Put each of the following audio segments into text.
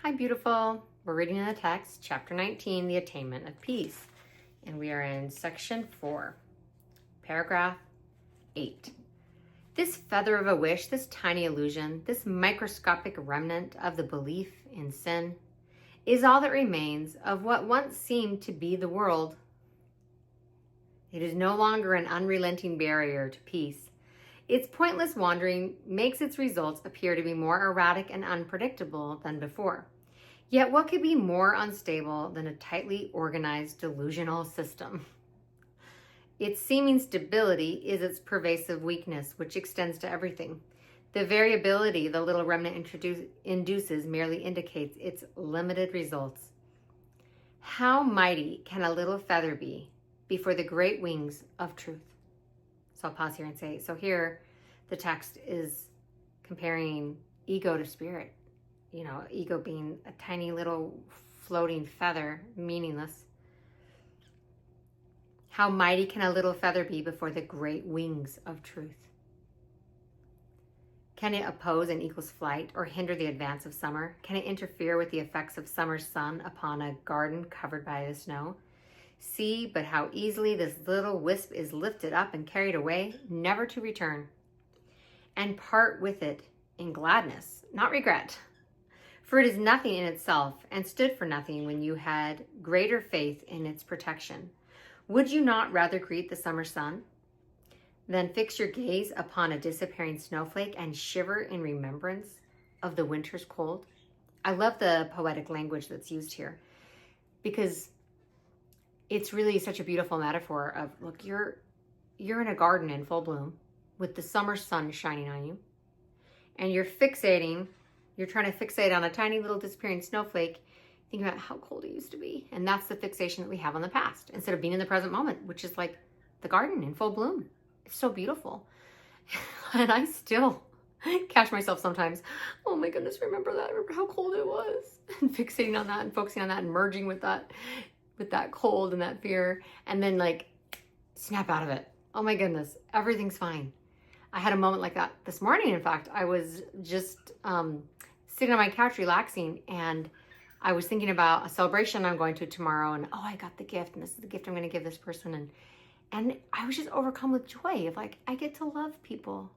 Hi, beautiful. We're reading in the text, chapter 19, the attainment of peace. And we are in section 4, paragraph 8. This feather of a wish, this tiny illusion, this microscopic remnant of the belief in sin is all that remains of what once seemed to be the world. It is no longer an unrelenting barrier to peace. Its pointless wandering makes its results appear to be more erratic and unpredictable than before. Yet what could be more unstable than a tightly organized delusional system? Its seeming stability is its pervasive weakness, which extends to everything. The variability the little remnant induces merely indicates its limited results. How mighty can a little feather be before the great wings of truth? So I'll pause here and say, so here the text is comparing ego to spirit. You know, ego being a tiny little floating feather, meaningless. How mighty can a little feather be before the great wings of truth? Can it oppose an eagle's flight or hinder the advance of summer? Can it interfere with the effects of summer's sun upon a garden covered by the snow? See but how easily this little wisp is lifted up and carried away, never to return. And part with it in gladness, not regret. For it is nothing in itself and stood for nothing when you had greater faith in its protection. Would you not rather greet the summer sun than fix your gaze upon a disappearing snowflake and shiver in remembrance of the winter's cold? I love the poetic language that's used here because it's really such a beautiful metaphor of, look, you're in a garden in full bloom with the summer sun shining on you, and you're trying to fixate on a tiny little disappearing snowflake, thinking about how cold it used to be. And that's the fixation that we have on the past instead of being in the present moment, which is like the garden in full bloom. It's so beautiful. And I still catch myself sometimes, oh my goodness, remember that? Remember how cold it was? And fixating on that and focusing on that and merging with that cold and that fear, and then like snap out of it. Oh my goodness, everything's fine. I had a moment like that this morning. In fact, I was just sitting on my couch relaxing, and I was thinking about a celebration I'm going to tomorrow, and oh, I got the gift, and this is the gift I'm going to give this person, and I was just overcome with joy of like, I get to love people.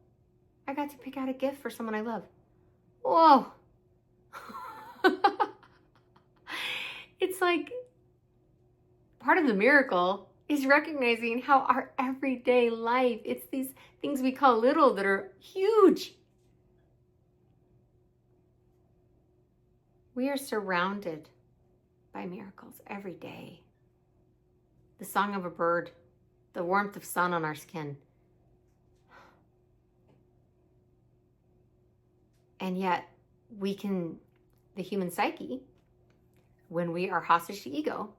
I got to pick out a gift for someone I love. Whoa. It's like part of the miracle is recognizing how our everyday life, it's these things we call little that are huge. We are surrounded by miracles every day. The song of a bird, the warmth of sun on our skin. And yet the human psyche, when we are hostage to ego,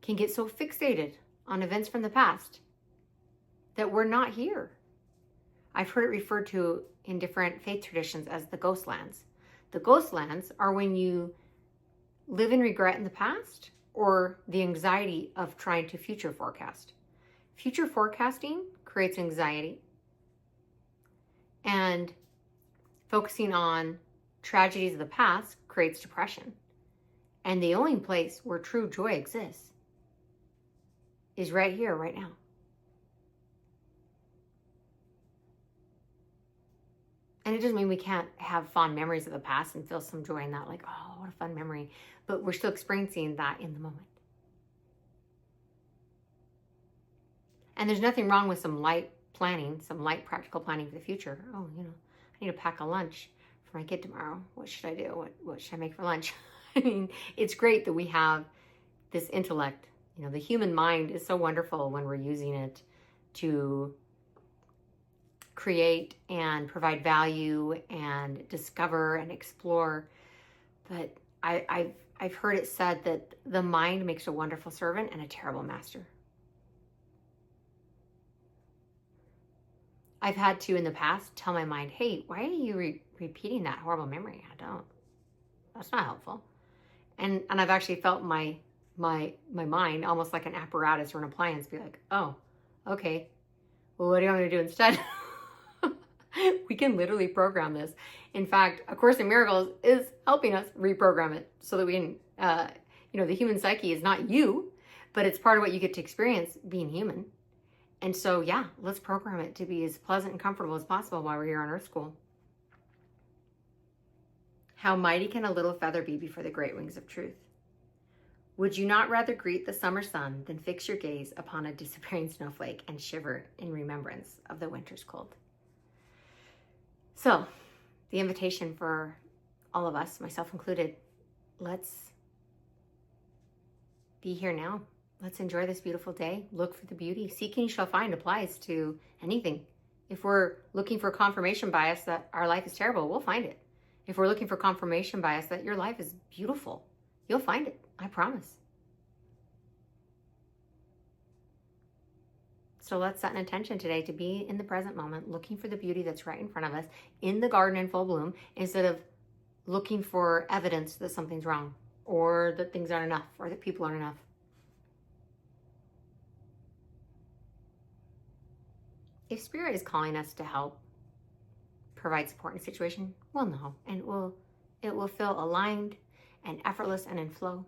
can get so fixated on events from the past that we're not here. I've heard it referred to in different faith traditions as the ghost lands. The ghost lands are when you live in regret in the past or the anxiety of trying to future forecast. Future forecasting creates anxiety, and focusing on tragedies of the past creates depression. And the only place where true joy exists is right here, right now. And it doesn't mean we can't have fond memories of the past and feel some joy in that, like, oh, what a fun memory. But we're still experiencing that in the moment. And there's nothing wrong with some light planning, some light practical planning for the future. Oh, I need to pack a lunch for my kid tomorrow. What should I do? What should I make for lunch? I mean, it's great that we have this intellect. The human mind is so wonderful when we're using it to create and provide value and discover and explore. But I've heard it said that the mind makes a wonderful servant and a terrible master. I've had to, in the past, tell my mind, hey, why are you repeating that horrible memory? That's not helpful. And I've actually felt my mind almost like an apparatus or an appliance be like, oh, okay, well, what do you want me to do instead? We can literally program this. In fact, A Course in Miracles is helping us reprogram it so that we can, the human psyche is not you, but it's part of what you get to experience being human. And so, yeah, let's program it to be as pleasant and comfortable as possible while we're here on Earth School. How mighty can a little feather be before the great wings of truth? Would you not rather greet the summer sun than fix your gaze upon a disappearing snowflake and shiver in remembrance of the winter's cold? So, the invitation for all of us, myself included, let's be here now. Let's enjoy this beautiful day. Look for the beauty. Seek and you shall find applies to anything. If we're looking for confirmation bias that our life is terrible, we'll find it. If we're looking for confirmation bias that your life is beautiful, you'll find it. I promise. So let's set an intention today to be in the present moment, looking for the beauty that's right in front of us in the garden in full bloom, instead of looking for evidence that something's wrong or that things aren't enough or that people aren't enough. If Spirit is calling us to help provide support in a situation, we'll know, and it will feel aligned and effortless and in flow.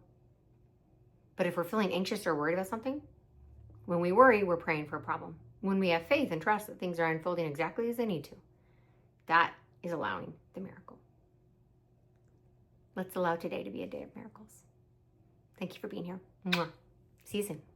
But if we're feeling anxious or worried about something, when we worry, we're praying for a problem. When we have faith and trust that things are unfolding exactly as they need to, that is allowing the miracle. Let's allow today to be a day of miracles. Thank you for being here. Mwah. See you soon.